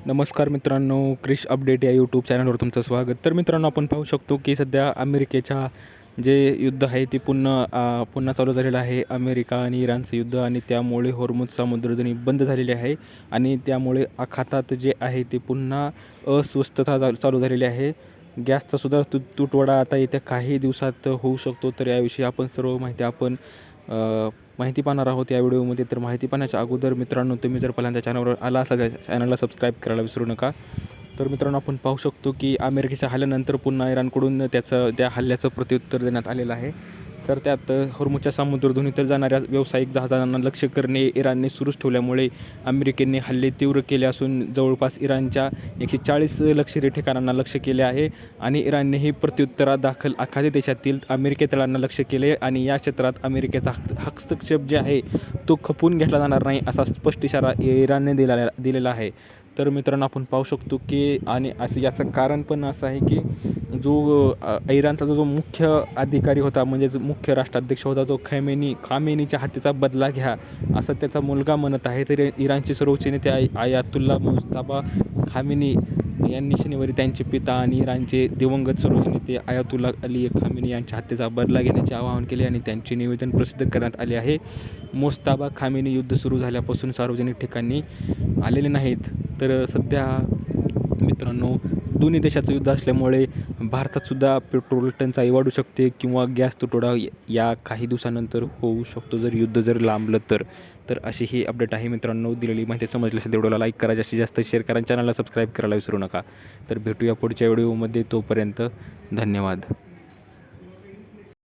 नमस्कार मित्रांनो, क्रिश अपडेट या यूट्यूब चॅनलवर तुमचं स्वागत. तर मित्रांनो, आपण पाहू शकतो की सध्या अमेरिकेच्या जे युद्ध आहे ते पुन्हा चालू झालेलं आहे. अमेरिका आणि इराणचं युद्ध आणि त्यामुळे होर्मुझ समुद्रधुनी बंद झालेली आहे आणि त्यामुळे आखातात जे आहे ते पुन्हा अस्वस्थता चालू झालेली आहे. गॅसचा सुद्धा तुटवडा आता येत्या काही दिवसात होऊ शकतो. तर याविषयी आपण सर्व माहिती माहिती पाहणार आहोत या व्हिडिओमध्ये. तर माहिती पाहण्याच्या अगोदर मित्रांनो, तुम्ही जर पहिल्यांदा चॅनलवर आला असाल तर चॅनलला सबस्क्राईब करायला विसरू नका. तर मित्रांनो, आपण पाहू शकतो की अमेरिकेच्या हल्ल्यानंतर पुन्हा इराणकडून त्या हल्ल्याचं प्रत्युत्तर देण्यात आलेलं आहे. तर त्यात होर्मुझच्या समुद्रधुनीत जाणाऱ्या व्यावसायिक जहाजांना लक्ष्य करणे इराणने सुरूच ठेवल्यामुळे अमेरिकेने हल्ले तीव्र केले असून जवळपास इराणच्या 140 लष्करी ठिकाणांना लक्ष्य केले आहे आणि इराणनेही प्रत्युत्तरादाखल आखाती देशातील अमेरिकी तळांना लक्ष्य केले आणि या क्षेत्रात अमेरिकेचा हस्तक्षेप जे आहे तो खपवून घेतला जाणार नाही असा स्पष्ट इशारा इराणने दिलेला आहे. तर मित्रांनो, आपण पाहू शकतो की आणि असं याचं कारण पण असं आहे की इराणचा जो मुख्य अधिकारी होता, म्हणजे जो मुख्य राष्ट्राध्यक्ष होता, तो खामेनीच्या हत्येचा बदला घ्या असं त्याचा मुलगा म्हणत आहे. तर इराणचे सर्वोच्च नेते आयातुल्ला मुस्तफा खामेनी यांनी शनिवारी त्यांचे पिता आणि इराणचे दिवंगत सर्वोच्च नेते आयातुल्ला अली खामेनी यांच्या हत्येचा बदला घेण्याचे आवाहन केले आणि त्यांचे निवेदन प्रसिद्ध करण्यात आले आहे. मुस्तफा खामेनी युद्ध सुरू झाल्यापासून सार्वजनिक ठिकाणी आलेले नाहीत. तर सध्या मित्रांनो, दोन्ही देशाचं युद्ध असल्यामुळे भारतातसुद्धा पेट्रोल टंचाई वाढू शकते किंवा गॅस तुटवडा या काही दिवसानंतर होऊ शकतो जर युद्ध लांबलं तर. अशी ही अपडेट आहे मित्रांनो. दिलेली माहिती समजली असेल तेवढ्याला लाईक करा, जास्तीत जास्त शेअर करा, चॅनलला सबस्क्राईब करायला विसरू नका. तर भेटूया पुढच्या व्हिडिओमध्ये. तोपर्यंत धन्यवाद.